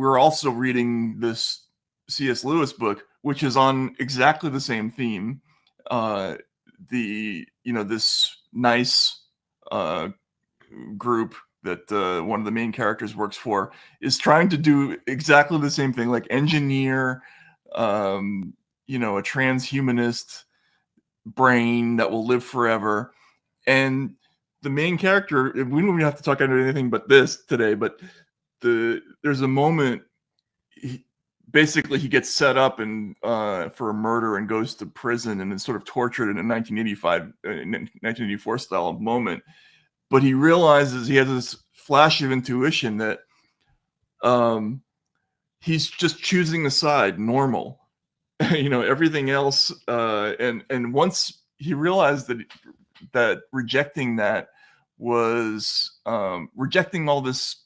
we're also reading this C.S. Lewis book, which is on exactly the same theme. This nice group that one of the main characters works for is trying to do exactly the same thing, like engineer, a transhumanist brain that will live forever. And the main character, we don't even have to talk about anything but this today, but there's a moment, he gets set up and for a murder and goes to prison and is sort of tortured in a 1984 style moment. But he realizes, he has this flash of intuition that he's just choosing a side, normal. Everything else. And once he realized that rejecting that was rejecting all this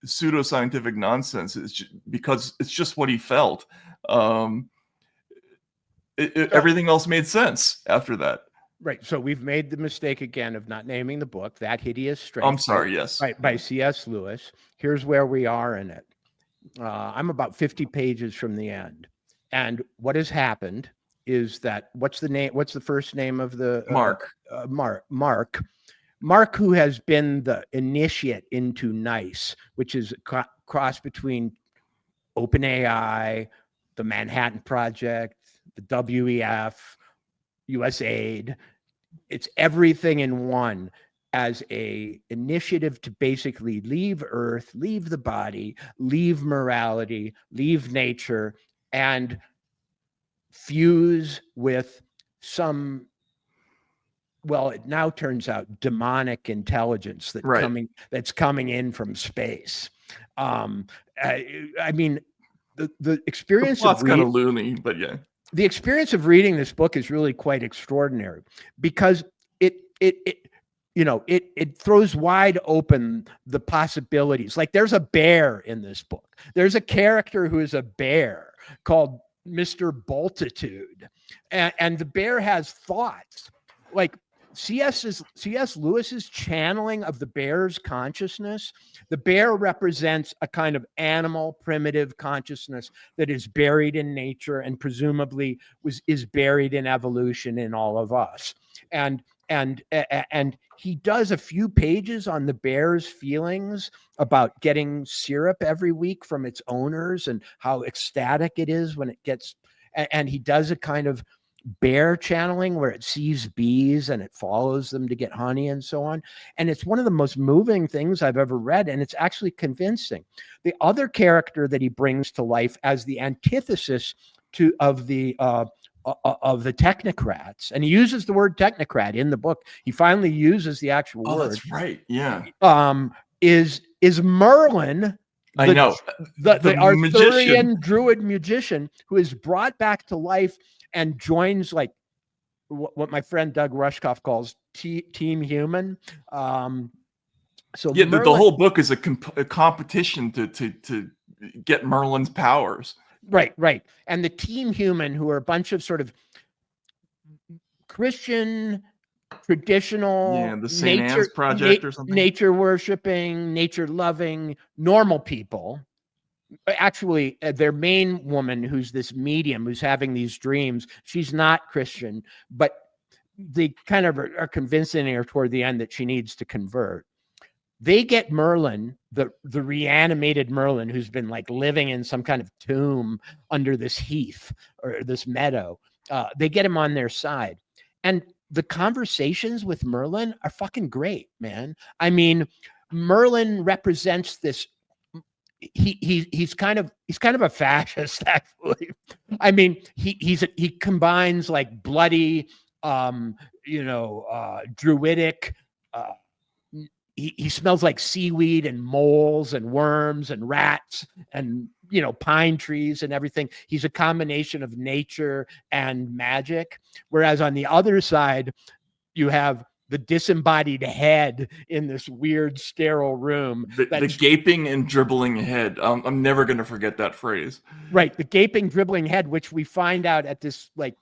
pseudoscientific nonsense, because it's just what he felt. Everything else made sense after that. Right. So we've made the mistake again of not naming the book, That Hideous Strength. I'm sorry, yes. By C.S. Lewis. Here's where we are in it. I'm about 50 pages from the end. And what has happened is that, what's the first name of the... Mark. Mark, who has been the initiate into NICE, which is a cross between OpenAI, the Manhattan Project, the WEF, USAID. It's everything in one, as a initiative to basically leave Earth, leave the body, leave morality, leave nature, and fuse with some, well, it now turns out, demonic intelligence that's coming in from space. I mean, the experience of kind of loony, but yeah. The experience of reading this book is really quite extraordinary, because it throws wide open the possibilities. Like, there's a bear in this book. There's a character who is a bear called Mr. Boltitude, and the bear has thoughts. Like, C.S. Lewis's channeling of the bear's consciousness. The bear represents a kind of animal, primitive consciousness that is buried in nature and presumably is buried in evolution in all of us. And he does a few pages on the bear's feelings about getting syrup every week from its owners and how ecstatic it is when it gets. And he does a kind of bear channeling where it sees bees and it follows them to get honey and so on. And it's one of the most moving things I've ever read, and it's actually convincing. The other character that he brings to life as the antithesis of the technocrats, and he uses the word technocrat in the book. He finally uses the actual word. That's right. Yeah. Is Merlin, I know, the Arthurian druid magician who is brought back to life and joins, like, what my friend Doug Rushkoff calls Team Human. So yeah, the whole book is a competition to get Merlin's powers. Right. And the Team Human, who are a bunch of sort of Christian, traditional, the St. Anne's Project or something, nature worshiping, nature loving, normal people. Actually, their main woman, who's this medium who's having these dreams, she's not Christian, but they kind of are convincing her toward the end that she needs to convert. They get Merlin, the reanimated Merlin, who's been like living in some kind of tomb under this heath or this meadow. They get him on their side. And the conversations with Merlin are fucking great, man. I mean, Merlin represents this. He's kind of a fascist, actually. I mean, he combines like bloody, druidic. He smells like seaweed and moles and worms and rats and pine trees and everything. He's a combination of nature and magic. Whereas on the other side, you have the disembodied head in this weird sterile room. The gaping and dribbling head. I'm never going to forget that phrase. Right. The gaping, dribbling head, which we find out at this like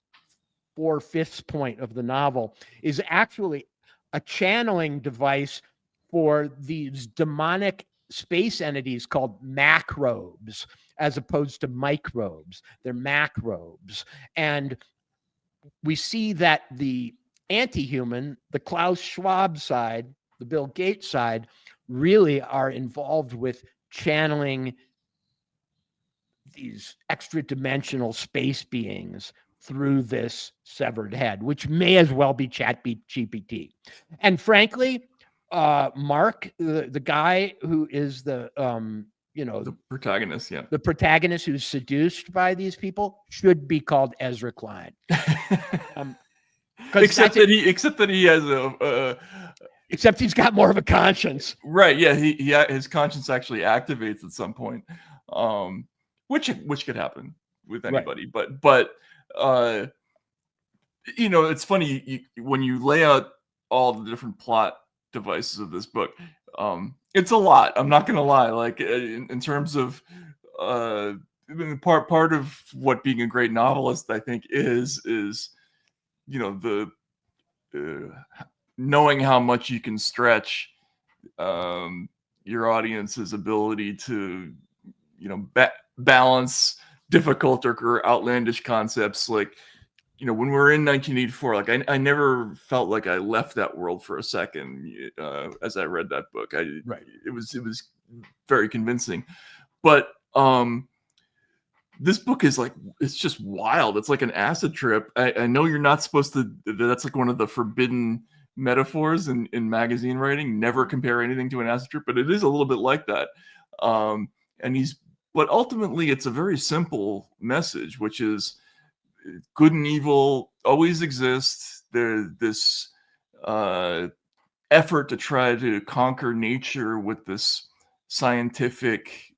4/5 point of the novel, is actually a channeling device for these demonic space entities called macrobes as opposed to microbes. They're macrobes. And we see that the anti-human, the Klaus Schwab side, the Bill Gates side, really are involved with channeling these extra dimensional space beings through this severed head, which may as well be ChatGPT. And frankly, Mark, the guy who is the protagonist, yeah, the protagonist who's seduced by these people, should be called Ezra Klein. Except that he has except he's got more of a conscience, right? Yeah, his conscience actually activates at some point, which could happen with anybody. Right. But it's funny when you lay out all the different plot devices of this book. It's a lot. I'm not gonna lie. Like in terms of part of what being a great novelist, I think, is the knowing how much you can stretch your audience's ability to balance difficult or outlandish concepts. Like when we're in 1984, like I never felt like I left that world for a second as I read that book. It was very convincing, but this book is like, it's just wild. It's like an acid trip. I know you're not supposed to, that's like one of the forbidden metaphors in magazine writing, never compare anything to an acid trip, but it is a little bit like that. But ultimately it's a very simple message, which is good and evil always exist. There's this effort to try to conquer nature with this scientific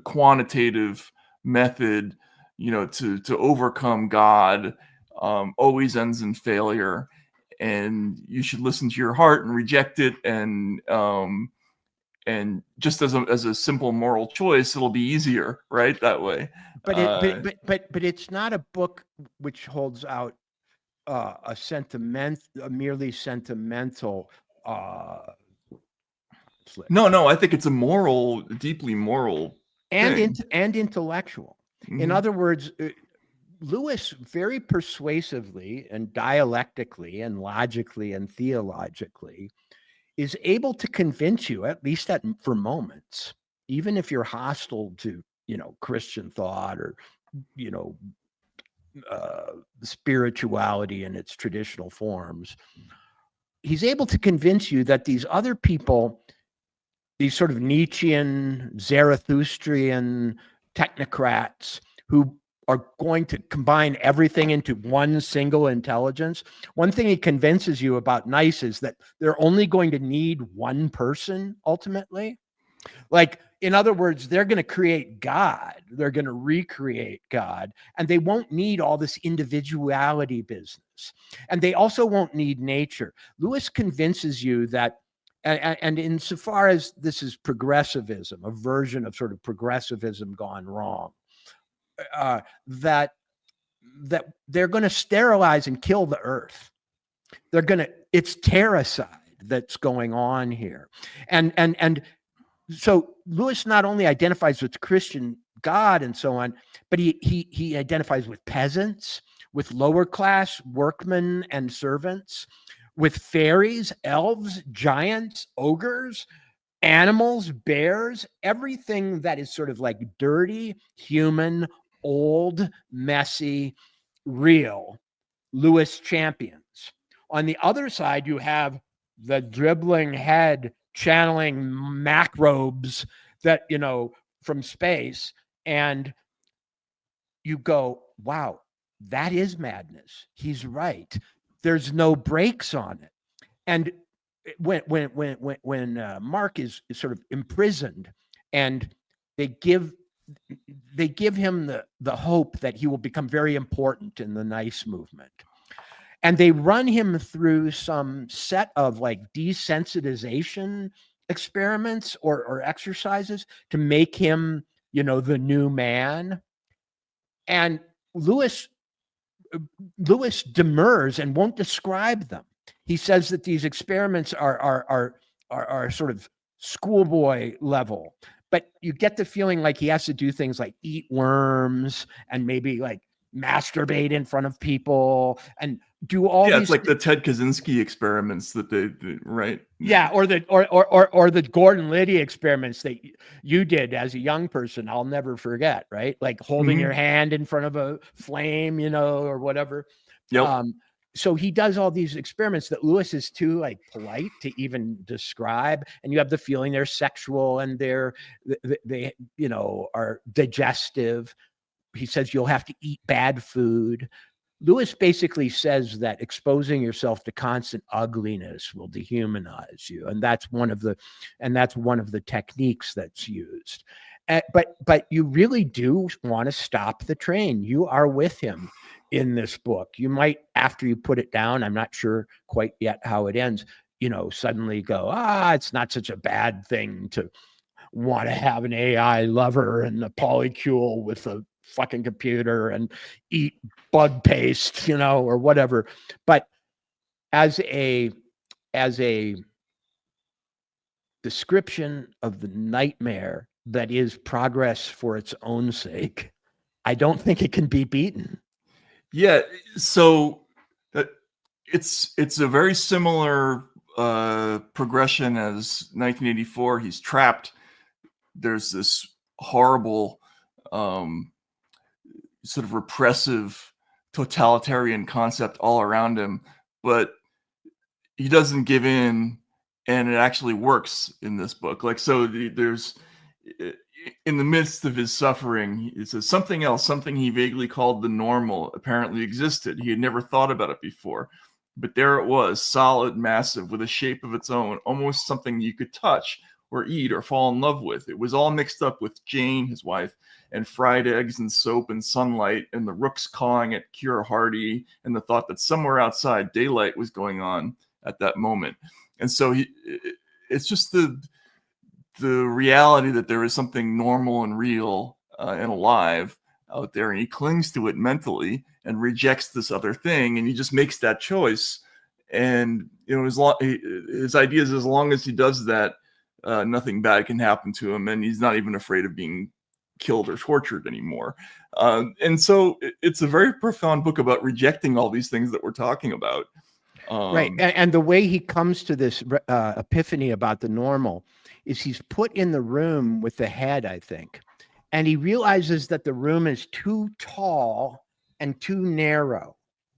quantitative method, to overcome God, always ends in failure, and you should listen to your heart and reject it, and just as a simple moral choice, it'll be easier, right, that way. But it's not a book which holds out a merely sentimental slip. No, I think it's a deeply moral and intellectual. Mm-hmm. In other words, Lewis very persuasively and dialectically and logically and theologically is able to convince you, at least for moments, even if you're hostile to Christian thought or spirituality in its traditional forms, he's able to convince you that these other people, these sort of Nietzschean, Zarathustrian technocrats who are going to combine everything into one single intelligence. One thing he convinces you about Nice is that they're only going to need one person ultimately. Like, in other words, they're going to create God. They're going to recreate God, and they won't need all this individuality business. And they also won't need nature. Lewis convinces you that, and insofar as this is progressivism, a version of sort of progressivism gone wrong, that they're going to sterilize and kill the earth. It's terracide that's going on here. And so Lewis not only identifies with Christian God and so on, but he identifies with peasants, with lower class workmen and servants, with fairies, elves, giants, ogres, animals, bears, everything that is sort of like dirty, human, old, messy, real. Lewis champions. On the other side, you have the dribbling head channeling macrobes that, from space, and you go, wow, that is madness. He's right. There's no brakes on it. And when Mark is sort of imprisoned, and they give him the hope that he will become very important in the Nice movement. And they run him through some set of like desensitization experiments or exercises to make him, the new man. And Lewis demurs and won't describe them. He says that these experiments are sort of schoolboy level, but you get the feeling like he has to do things like eat worms and maybe like masturbate in front of people and do all Yeah, these it's like the Ted Kaczynski experiments that they right? yeah, or the Gordon Liddy experiments that you did as a young person. I'll never forget, right? Like holding your hand in front of a flame, you know, or whatever. Yep. So he does all these experiments that Lewis is too like polite to even describe, and you have the feeling they're sexual and they you know are digestive. He says you'll have to eat bad food. Lewis basically says that exposing yourself to constant ugliness will dehumanize you, and that's one of the techniques that's used. But you really do want to stop the train. You are with him in this book. You might, after you put it down, I'm not sure quite yet how it ends, you know, suddenly go, it's not such a bad thing to want to have an AI lover and a polycule with a fucking computer and eat bug paste, you know, or whatever. But as a description of the nightmare that is progress for its own sake, I don't think it can be beaten. Yeah, so it's a very similar progression as 1984. He's trapped. There's this horrible sort of repressive totalitarian concept all around him, but he doesn't give in, and it actually works in this book. Like, so there's in the midst of his suffering, it says something else, something he vaguely called the normal, apparently existed. He had never thought about it before, but there it was, solid, massive, with a shape of its own, almost something you could touch or eat or fall in love with. It was all mixed up with Jane, his wife, and fried eggs and soap and sunlight and the rooks cawing at Cure Hardy and the thought that somewhere outside daylight was going on at that moment. And so it's just the reality that there is something normal and real and alive out there, and he clings to it mentally and rejects this other thing, and he just makes that choice. And you know, his idea is, as long as he does that, nothing bad can happen to him, and he's not even afraid of being killed or tortured anymore. And so it's a very profound book about rejecting all these things that we're talking about. Right. And the way he comes to this epiphany about the normal is he's put in the room with the head, I think, and he realizes that the room is too tall and too narrow.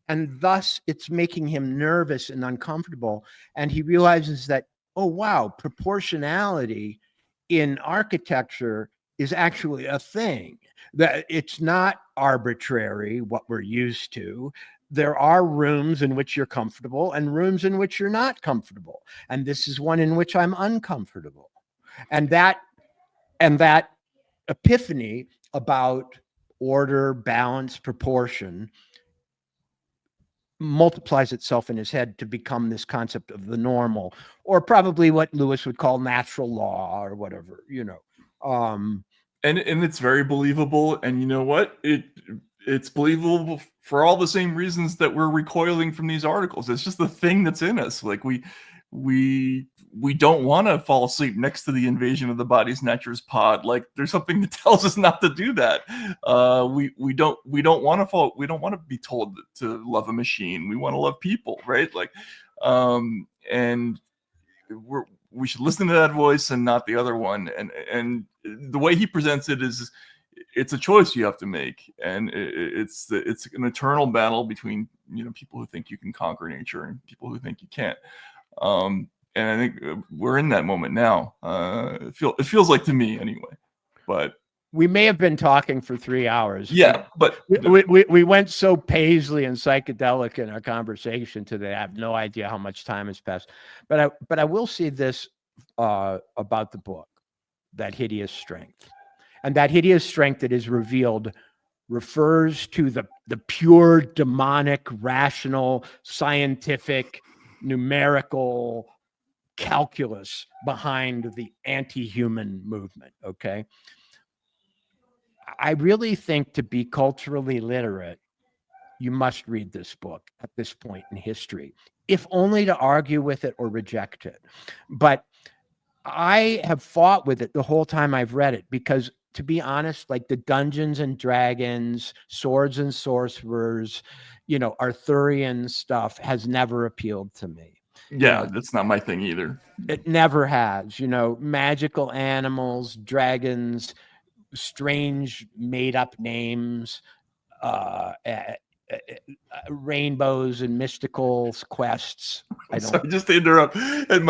And thus it's making him nervous and uncomfortable. And he realizes that, oh, wow, proportionality in architecture is actually a thing, that it's not arbitrary, what we're used to. There are rooms in which you're comfortable and rooms in which you're not comfortable. And this is one in which I'm uncomfortable. And that epiphany about order, balance, proportion multiplies itself in his head to become this concept of the normal, or probably what Lewis would call natural law or whatever, you know. And it's very believable. And you know what? It's believable for all the same reasons that we're recoiling from these articles. It's just the thing that's in us. Like we don't want to fall asleep next to the Invasion of the Body Snatchers pod. Like, there's something that tells us not to do that. We don't want to be told to love a machine. We want to love people, right? Like, and we should listen to that voice and not the other one. And the way he presents it is, it's a choice you have to make, and it's an eternal battle between, you know, people who think you can conquer nature and people who think you can't. And I think we're in that moment now. It feels like to me anyway. But we may have been talking for 3 hours. Yeah, but we went so paisley and psychedelic in our conversation today. I have no idea how much time has passed. But I will say this about the book, that hideous strength. And that hideous strength that is revealed refers to the pure demonic, rational, scientific, numerical calculus behind the anti-human movement. Okay. I really think, to be culturally literate, you must read this book at this point in history, if only to argue with it or reject it. But I have fought with it the whole time I've read it because, to be honest, like the Dungeons and Dragons, swords and sorcerers, Arthurian stuff has never appealed to me. Yeah, that's not my thing either. It never has. Magical animals, dragons, strange made up names, rainbows and mystical quests. Sorry, just to interrupt. And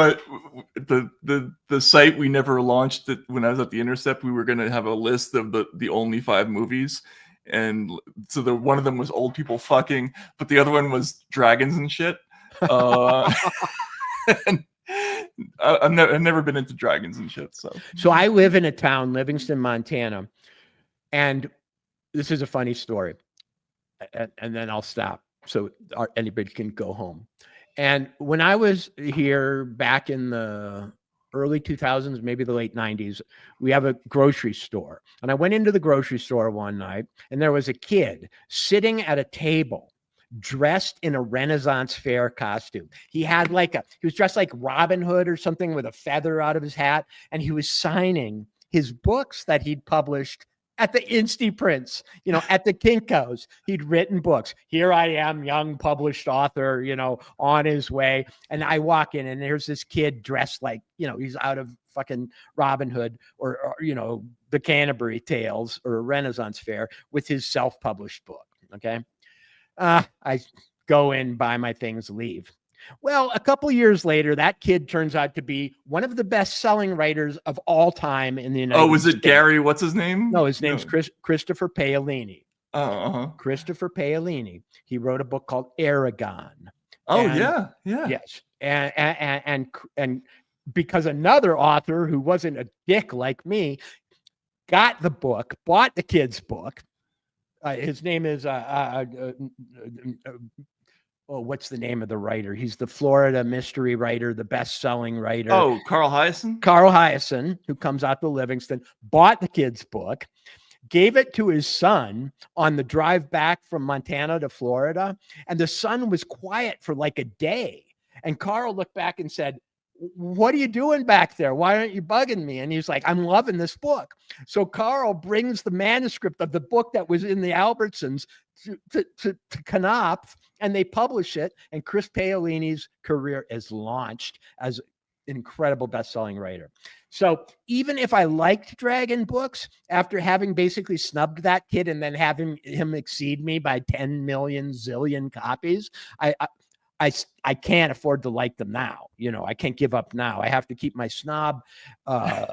the site we never launched, that when I was at the Intercept, we were going to have a list of the only 5 movies, and so one of them was old people fucking, but the other one was dragons and shit. And I've never been into dragons and shit. So I live in a town, Livingston, Montana, and this is a funny story, and then I'll stop so anybody can go home. And when I was here back in the early 2000s, maybe the late 90s, we have a grocery store. And I went into the grocery store one night, and there was a kid sitting at a table dressed in a Renaissance fair costume. He was dressed like Robin Hood or something with a feather out of his hat. And he was signing his books that he'd published at the Insty Prints, at the Kinko's. He'd written books. Here I am, young published author, on his way. And I walk in, and there's this kid dressed like, he's out of fucking Robin Hood or the Canterbury Tales or a Renaissance fair with his self-published book. Okay. I go in, buy my things, leave. Well, a couple years later, that kid turns out to be one of the best-selling writers of all time in the United States. Oh, was it Gary? What's his name? No, his name's Christopher Paolini. Uh-huh. Christopher Paolini. He wrote a book called Aragon. Oh, yeah. Yes. And because another author who wasn't a dick like me got the book, bought the kid's book. His name is what's the name of the writer? He's the Florida mystery writer, the best-selling writer. Oh, Carl Hiaasen? Carl Hiaasen, who comes out to Livingston, bought the kid's book, gave it to his son on the drive back from Montana to Florida, and the son was quiet for like a day. And Carl looked back and said, "What are you doing back there? Why aren't you bugging me?" And he's like, "I'm loving this book." So Carl brings the manuscript of the book that was in the Albertsons to Knopf, and they publish it. And Chris Paolini's career is launched as an incredible best-selling writer. So even if I liked Dragon books, after having basically snubbed that kid and then having him exceed me by 10 million zillion copies, I can't afford to like them now. I can't give up now. I have to keep my snob, my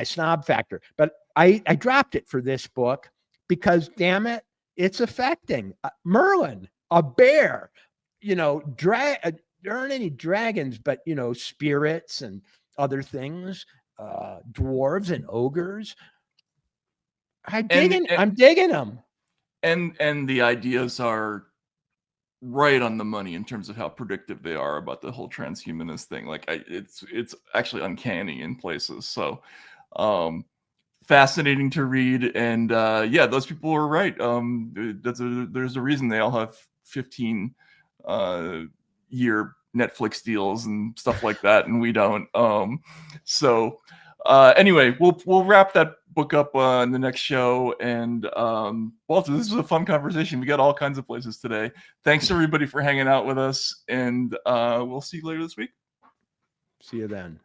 snob factor. But I dropped it for this book because, damn it, it's affecting Merlin, a bear. There aren't any dragons, but spirits and other things, dwarves and ogres. I'm digging them. And the ideas are right on the money in terms of how predictive they are about the whole transhumanist thing. Like it's actually uncanny in places. So fascinating to read. And those people were right. There's a reason they all have 15 year Netflix deals and stuff like that, and we don't. Anyway, we'll wrap that book up in the next show. And Walter, this was a fun conversation. We got all kinds of places today. Thanks everybody for hanging out with us, and we'll see you later this week. See you then.